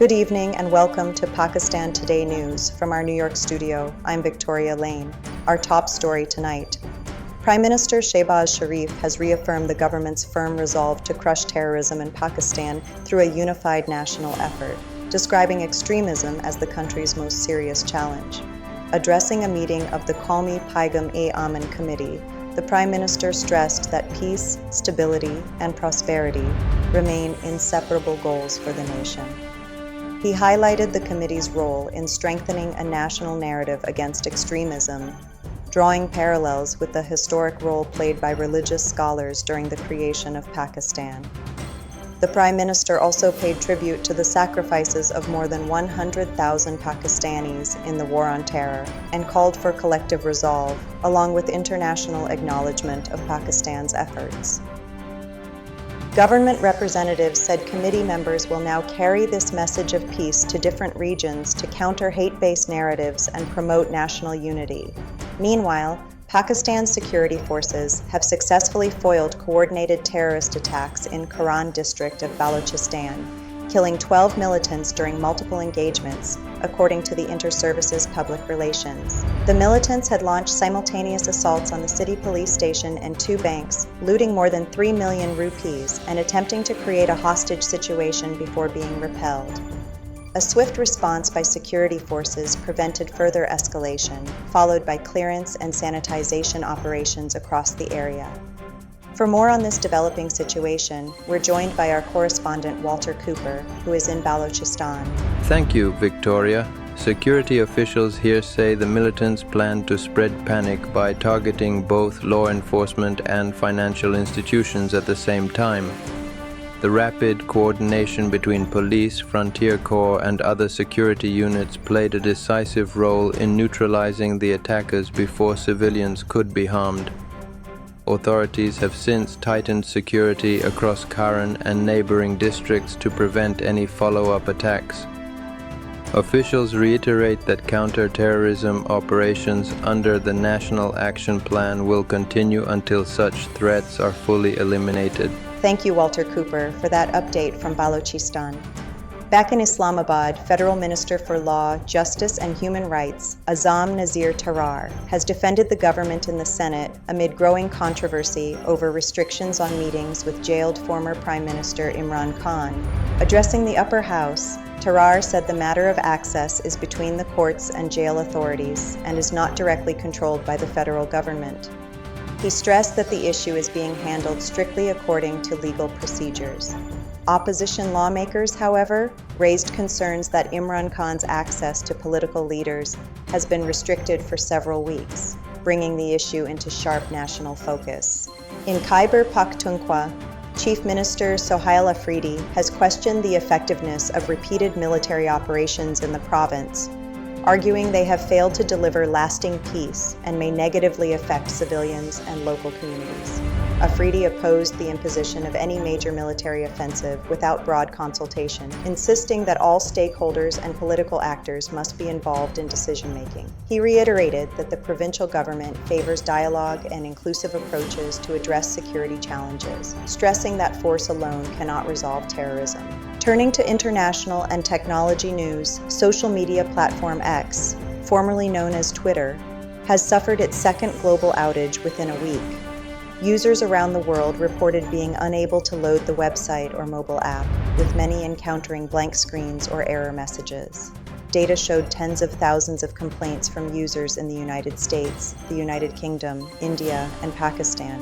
Good evening and welcome to Pakistan Today News from our New York studio. I'm Victoria Lane. Our top story tonight. Prime Minister Shehbaz Sharif has reaffirmed the government's firm resolve to crush terrorism in Pakistan through a unified national effort, describing extremism as the country's most serious challenge. Addressing a meeting of the Qawmi Paigam-e-Aman Committee, the Prime Minister stressed that peace, stability, and prosperity remain inseparable goals for the nation. He highlighted the committee's role in strengthening a national narrative against extremism, drawing parallels with the historic role played by religious scholars during the creation of Pakistan. The Prime Minister also paid tribute to the sacrifices of more than 100,000 Pakistanis in the War on Terror and called for collective resolve, along with international acknowledgement of Pakistan's efforts. Government representatives said committee members will now carry this message of peace to different regions to counter hate-based narratives and promote national unity. Meanwhile, Pakistan's security forces have successfully foiled coordinated terrorist attacks in Karan district of Balochistan, killing 12 militants during multiple engagements, according to the Inter-Services Public Relations. The militants had launched simultaneous assaults on the city police station and 2 banks, looting more than 3 million rupees and attempting to create a hostage situation before being repelled. A swift response by security forces prevented further escalation, followed by clearance and sanitization operations across the area. For more on this developing situation, we're joined by our correspondent Walter Cooper, who is in Balochistan. Thank you, Victoria. Security officials here say the militants plan to spread panic by targeting both law enforcement and financial institutions at the same time. The rapid coordination between police, frontier corps, and other security units played a decisive role in neutralizing the attackers before civilians could be harmed. Authorities have since tightened security across Karan and neighboring districts to prevent any follow-up attacks. Officials reiterate that counter-terrorism operations under the National Action Plan will continue until such threats are fully eliminated. Thank you, Walter Cooper, for that update from Balochistan. Back in Islamabad, Federal Minister for Law, Justice and Human Rights, Azam Nazir Tarar, has defended the government in the Senate amid growing controversy over restrictions on meetings with jailed former Prime Minister Imran Khan. Addressing the upper house, Tarar said the matter of access is between the courts and jail authorities and is not directly controlled by the federal government. He stressed that the issue is being handled strictly according to legal procedures. Opposition lawmakers, however, raised concerns that Imran Khan's access to political leaders has been restricted for several weeks, bringing the issue into sharp national focus. In Khyber Pakhtunkhwa, Chief Minister Sohail Afridi has questioned the effectiveness of repeated military operations in the province, arguing they have failed to deliver lasting peace and may negatively affect civilians and local communities. Afridi opposed the imposition of any major military offensive without broad consultation, insisting that all stakeholders and political actors must be involved in decision-making. He reiterated that the provincial government favors dialogue and inclusive approaches to address security challenges, stressing that force alone cannot resolve terrorism. Turning to international and technology news, social media platform X, formerly known as Twitter, has suffered its second global outage within a week. Users around the world reported being unable to load the website or mobile app, with many encountering blank screens or error messages. Data showed tens of thousands of complaints from users in the United States, the United Kingdom, India, and Pakistan.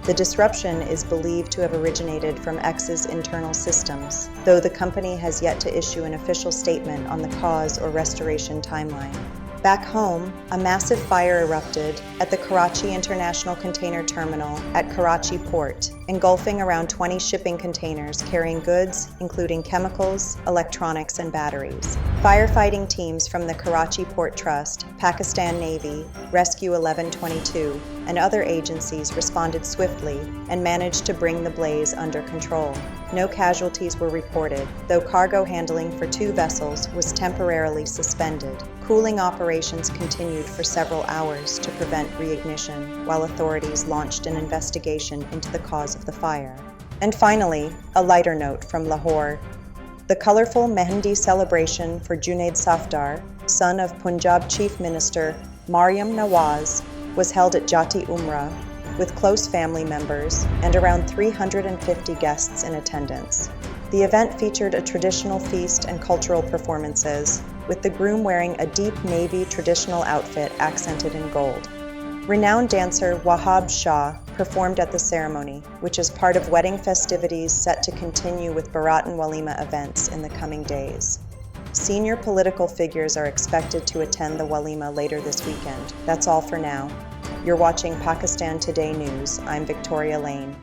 The disruption is believed to have originated from X's internal systems, though the company has yet to issue an official statement on the cause or restoration timeline. Back home, a massive fire erupted at the Karachi International Container Terminal at Karachi Port, engulfing around 20 shipping containers carrying goods, including chemicals, electronics, and batteries. Firefighting teams from the Karachi Port Trust, Pakistan Navy, Rescue 1122, and other agencies responded swiftly and managed to bring the blaze under control. No casualties were reported, though cargo handling for 2 vessels was temporarily suspended. Cooling operations continued for several hours to prevent reignition, while authorities launched an investigation into the cause of the fire. And finally, a lighter note from Lahore. The colorful Mehendi celebration for Junaid Safdar, son of Punjab Chief Minister Maryam Nawaz, was held at Jati Umrah, with close family members and around 350 guests in attendance. The event featured a traditional feast and cultural performances, with the groom wearing a deep navy traditional outfit accented in gold. Renowned dancer Wahab Shah performed at the ceremony, which is part of wedding festivities set to continue with Barat and Walima events in the coming days. Senior political figures are expected to attend the Walima later this weekend. That's all for now. You're watching Pakistan Today News. I'm Victoria Lane.